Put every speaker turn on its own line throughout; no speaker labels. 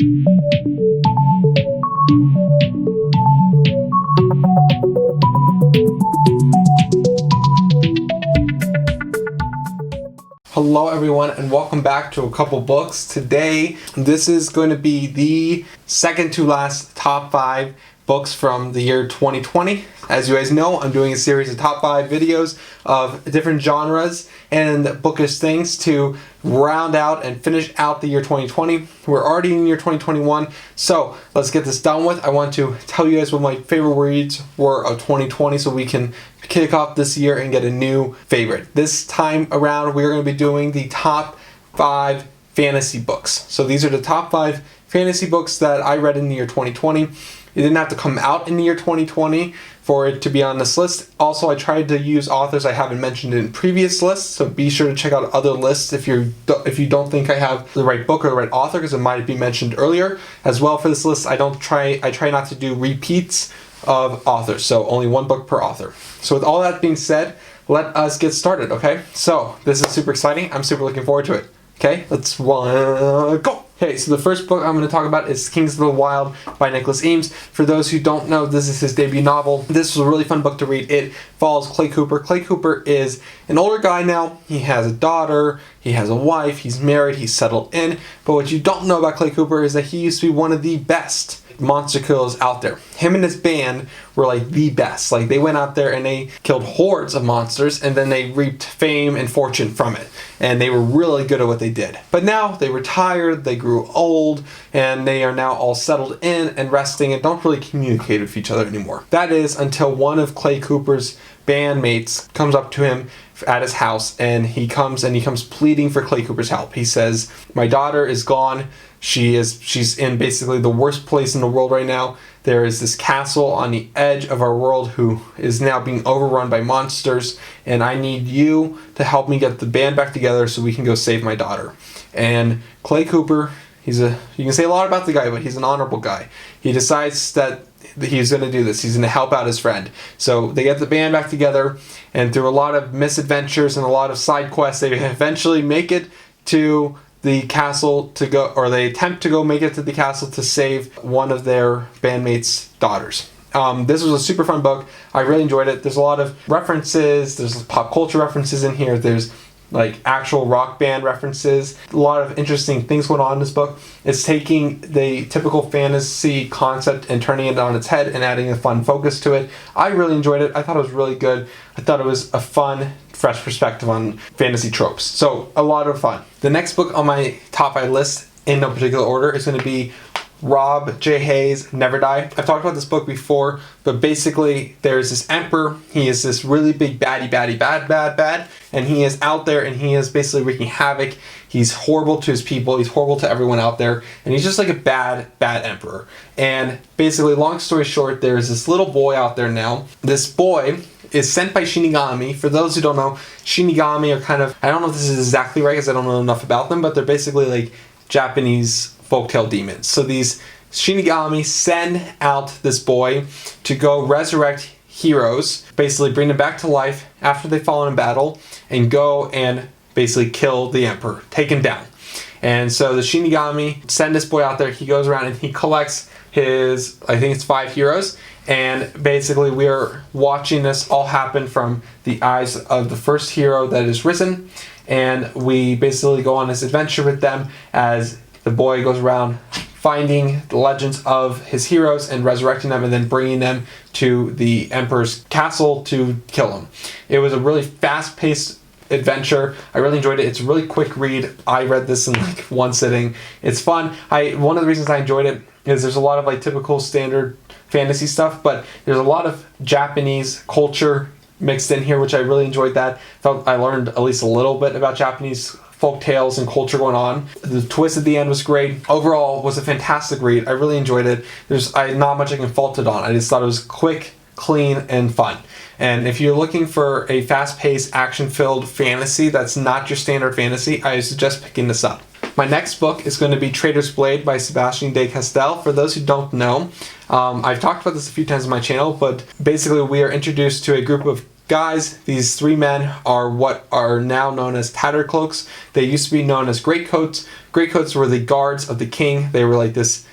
Hello everyone and welcome back to a couple books. Today, this is going to be the second to last top 5 books from the year 2020. As you guys know, I'm doing a series of top 5 videos of different genres and bookish things to round out and finish out the year 2020. We're already in the year 2021, so let's get this done with. I want to tell you guys what my favorite reads were of 2020 so we can kick off this year and get a new favorite. This time around, we're going to be doing the top 5 fantasy books. So these are the top 5 fantasy books that I read in the year 2020. It didn't have to come out in the year 2020 for it to be on this list. Also, I tried to use authors I haven't mentioned in previous lists, so be sure to check out other lists if you don't think I have the right book or the right author, because it might be mentioned earlier. As well, for this list, I try not to do repeats of authors, so only one book per author. So with all that being said, let us get started, okay? So this is super exciting. I'm super looking forward to it. Okay, let's go. Okay, so the first book I'm going to talk about is Kings of the Wild by Nicholas Eames. For those who don't know, this is his debut novel. This was a really fun book to read. It follows Clay Cooper. Clay Cooper is an older guy now. He has a daughter, he has a wife, he's married, he's settled in. But what you don't know about Clay Cooper is that he used to be one of the best monster killers out there. Him and his band were like the best. Like, they went out there and they killed hordes of monsters, and then they reaped fame and fortune from it. And they were really good at what they did. But now they retired, they grew old, and they are now all settled in and resting and don't really communicate with each other anymore. That is until one of Clay Cooper's bandmates comes up to him at his house, and he comes pleading for Clay Cooper's help. He says, "My daughter is gone. She's in basically the worst place in the world right now. There is this castle on the edge of our world who is now being overrun by monsters, and I need you to help me get the band back together so we can go save my daughter." And Clay Cooper, you can say a lot about the guy, but he's an honorable guy. He decides that he's going to do this. He's going to help out his friend. So they get the band back together, and through a lot of misadventures and a lot of side quests, they eventually make it to the castle they attempt to go make it to the castle to save one of their bandmates' daughters. This was a super fun book. I really enjoyed it. There's a lot of references. There's pop culture references in here. There's like actual rock band references. A lot of interesting things going on in this book. It's taking the typical fantasy concept and turning it on its head and adding a fun focus to it. I really enjoyed it. I thought it was really good. I thought it was a fun, fresh perspective on fantasy tropes. So a lot of fun. The next book on my top 5 list, in no particular order, is going to be Rob J. Hayes' Never Die. I've talked about this book before, but basically there's this emperor. He is this really big bad, and he is out there and he is basically wreaking havoc. He's horrible to his people. He's horrible to everyone out there, and he's just like a bad emperor. And basically, long story short, there's this little boy out there now. This boy is sent by Shinigami. For those who don't know, Shinigami are kind of, I don't know if this is exactly right because I don't know enough about them, but they're basically like Japanese folktale demons. So these Shinigami send out this boy to go resurrect heroes, basically bring them back to life after they've fallen in battle, and go and basically kill the emperor, take him down. And so the Shinigami send this boy out there. He goes around and he collects his, I think it's 5 heroes, and basically we are watching this all happen from the eyes of the first hero that is risen, and we basically go on this adventure with them as the boy goes around finding the legends of his heroes and resurrecting them and then bringing them to the emperor's castle to kill him. It was a really fast-paced adventure. I really enjoyed it. It's a really quick read. I read this in like one sitting. It's fun. One of the reasons I enjoyed it is there's a lot of like typical standard fantasy stuff, but there's a lot of Japanese culture mixed in here, which I really enjoyed. That felt I learned at least a little bit about Japanese folk tales and culture going on. The twist at the end was great. Overall, was a fantastic read. I really enjoyed it. There's not much I can fault it on. I just thought it was quick, clean, and fun. And if you're looking for a fast-paced, action-filled fantasy that's not your standard fantasy, I suggest picking this up. My next book is going to be Traitor's Blade by Sebastian de Castell. For those who don't know, I've talked about this a few times on my channel, but basically we are introduced to a group of guys, these three men are what are now known as tattered cloaks. They used to be known as greatcoats. Greatcoats were the guards of the king. They were like this,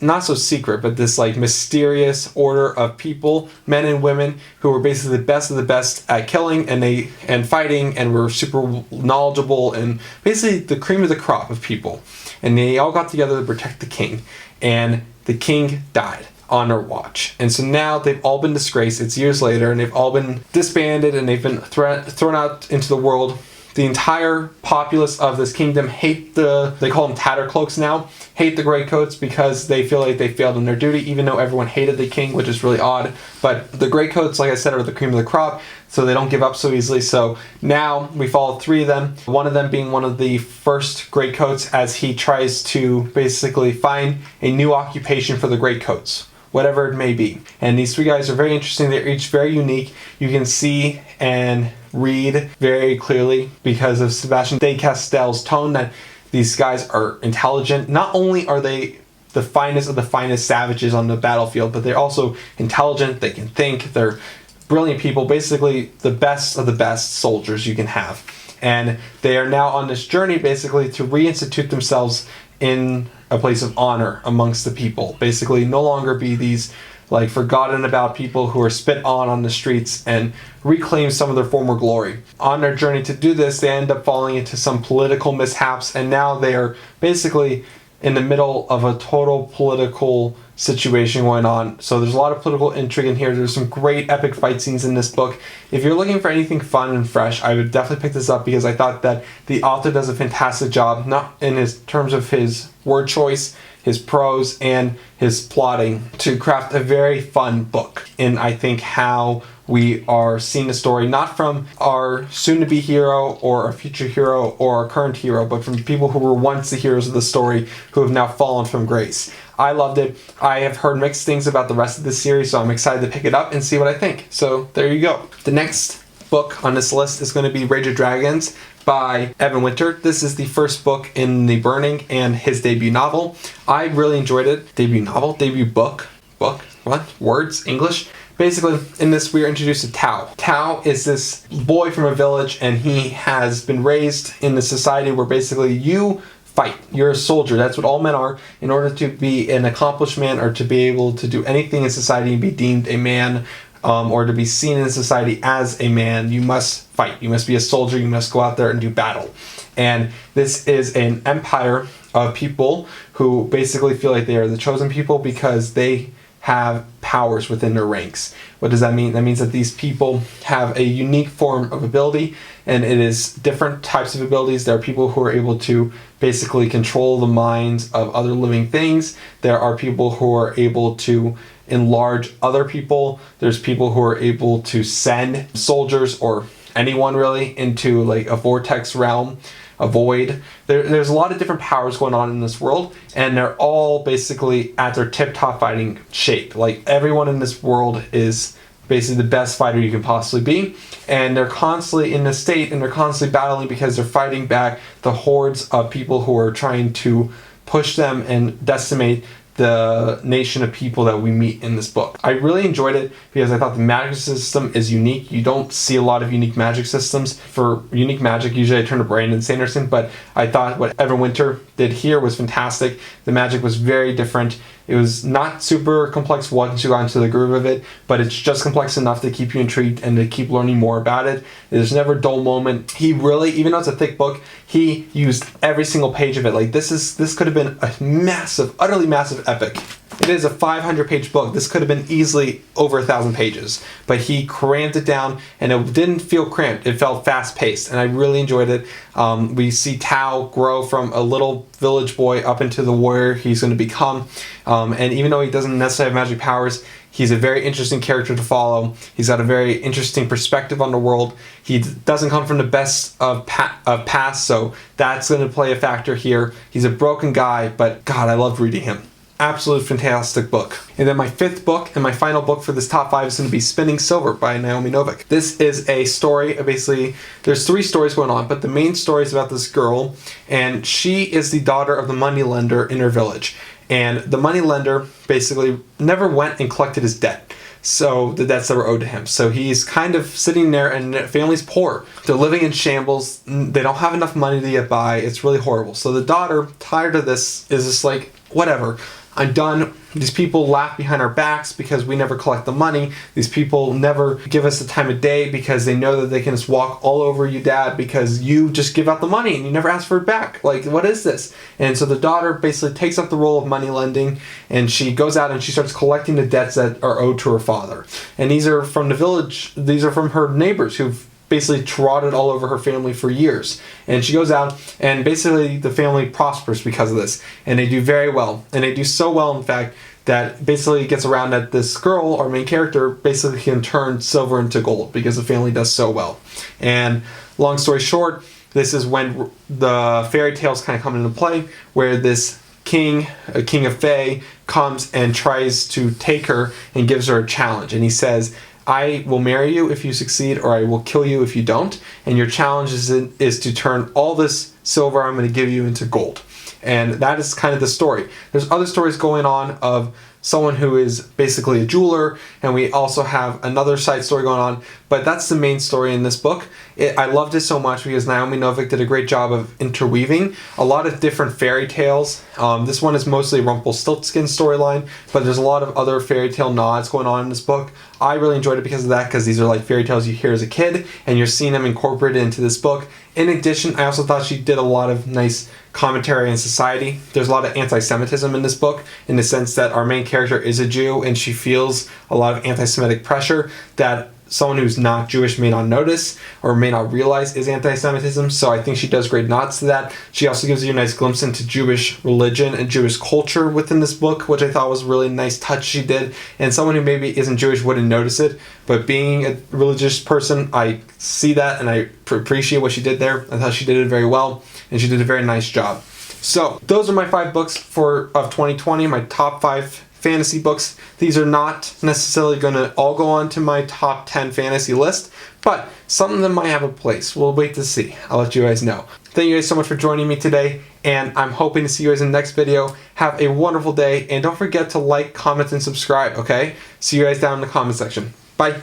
not so secret, but this like mysterious order of people, men and women, who were basically the best of the best at killing and fighting, and were super knowledgeable and basically the cream of the crop of people. And they all got together to protect the king, and the king died on their watch. And so now they've all been disgraced. It's years later, and they've all been disbanded, and they've been thrown out into the world. The entire populace of this kingdom hate they call them tattered cloaks now, hate the greatcoats because they feel like they failed in their duty, even though everyone hated the king, which is really odd. But the greatcoats, like I said, are the cream of the crop, so they don't give up so easily. So now we follow three of them, one of them being one of the first greatcoats, as he tries to basically find a new occupation for the greatcoats, whatever it may be. And these three guys are very interesting. They're each very unique. You can see and read very clearly because of Sebastian de Castell's tone that these guys are intelligent. Not only are they the finest of the finest savages on the battlefield, but they're also intelligent. They can think. They're brilliant people. Basically the best of the best soldiers you can have. And they are now on this journey basically to reinstitute themselves in a place of honor amongst the people. Basically no longer be these like forgotten about people who are spit on the streets, and reclaim some of their former glory. On their journey to do this, they end up falling into some political mishaps, and now they are basically in the middle of a total political situation going on. So there's a lot of political intrigue in here. There's some great epic fight scenes in this book. If you're looking for anything fun and fresh, I would definitely pick this up because I thought that the author does a fantastic job, not in his terms of his word choice, his prose, and his plotting, to craft a very fun book. And I think how we are seeing the story not from our soon-to-be hero or a future hero or our current hero, but from people who were once the heroes of the story who have now fallen from grace. I loved it. I have heard mixed things about the rest of the series, so I'm excited to pick it up and see what I think. So there you go. The next book on this list is going to be Rage of Dragons by Evan Winter. This is the first book in The Burning and his debut novel. I really enjoyed it. Debut novel? Debut book? Book? What? Words? English? Basically, in this we are introduced to Tao. Tao is this boy from a village, and he has been raised in the society where basically you fight. You're a soldier. That's what all men are. In order to be an accomplished man or to be able to do anything in society and be deemed a man, or to be seen in society as a man, you must fight. You must be a soldier. You must go out there and do battle. And this is an empire of people who basically feel like they are the chosen people because they have powers within their ranks. What does that mean? That means that these people have a unique form of ability, and it is different types of abilities. There are people who are able to basically control the minds of other living things. There are people who are able to enlarge other people. There's people who are able to send soldiers or anyone really into like a vortex realm, a void. There's a lot of different powers going on in this world, and they're all basically at their tip-top fighting shape. Like everyone in this world is basically the best fighter you can possibly be, and they're constantly in this state, and they're constantly battling because they're fighting back the hordes of people who are trying to push them and decimate the nation of people that we meet in this book. I really enjoyed it because I thought the magic system is unique. You don't see a lot of unique magic systems. For unique magic, usually I turn to Brandon Sanderson, but I thought what Evan Winter did here was fantastic. The magic was very different. It was not super complex once you got into the groove of it, but it's just complex enough to keep you intrigued and to keep learning more about it. There's never a dull moment. He really, even though it's a thick book, he used every single page of it. Like this could have been a massive, utterly massive epic. It is a 500-page book. This could have been easily over 1,000 pages, but he crammed it down, and it didn't feel cramped. It felt fast-paced, and I really enjoyed it. We see Tao grow from a little village boy up into the warrior he's going to become, and even though he doesn't necessarily have magic powers, he's a very interesting character to follow. He's got a very interesting perspective on the world. He doesn't come from the best of past, so that's going to play a factor here. He's a broken guy, but God, I loved reading him. Absolute fantastic book. And then my fifth book and my final book for this top 5 is going to be Spinning Silver by Naomi Novik. This is a story, basically, there's 3 stories going on, but the main story is about this girl, and she is the daughter of the moneylender in her village. And the moneylender basically never went and collected his debt. so the debts that were owed to him. So he's kind of sitting there, and the family's poor. They're living in shambles. They don't have enough money to get by. It's really horrible. So the daughter, tired of this, is just like, whatever, I'm done. These people laugh behind our backs because we never collect the money. These people never give us the time of day because they know that they can just walk all over you, Dad, because you just give out the money and you never ask for it back. Like, what is this? And so the daughter basically takes up the role of money lending, and she goes out and she starts collecting the debts that are owed to her father. And these are from the village. These are from her neighbors who've basically trotted all over her family for years. And she goes out, and basically the family prospers because of this. And they do very well. And they do so well, in fact, that basically gets around that this girl, our main character, basically can turn silver into gold because the family does so well. And long story short, this is when the fairy tales kind of come into play, where this king, a king of Fae, comes and tries to take her and gives her a challenge. And he says, I will marry you if you succeed, or I will kill you if you don't. And your challenge is to turn all this silver I'm going to give you into gold. And that is kind of the story. There's other stories going on of someone who is basically a jeweler, and we also have another side story going on, but that's the main story in this book. I loved it so much because Naomi Novik did a great job of interweaving a lot of different fairy tales. This one is mostly Rumpelstiltskin storyline, but there's a lot of other fairy tale nods going on in this book. I really enjoyed it because of that, because these are like fairy tales you hear as a kid, and you're seeing them incorporated into this book. In addition, I also thought she did a lot of nice commentary on society. There's a lot of anti-Semitism in this book, in the sense that our main character is a Jew, and she feels a lot of anti-Semitic pressure that someone who's not Jewish may not notice or may not realize is anti-Semitism. So I think she does great nods to that. She also gives you a nice glimpse into Jewish religion and Jewish culture within this book, which I thought was a really nice touch she did. And someone who maybe isn't Jewish wouldn't notice it, but being a religious person, I see that and I appreciate what she did there. I thought she did it very well, and she did a very nice job. So those are my 5 books of 2020, my top 5 fantasy books. These are not necessarily going to all go on to my top 10 fantasy list, but some of them might have a place. We'll wait to see. I'll let you guys know. Thank you guys so much for joining me today, and I'm hoping to see you guys in the next video. Have a wonderful day, and don't forget to like, comment, and subscribe, okay? See you guys down in the comment section. Bye.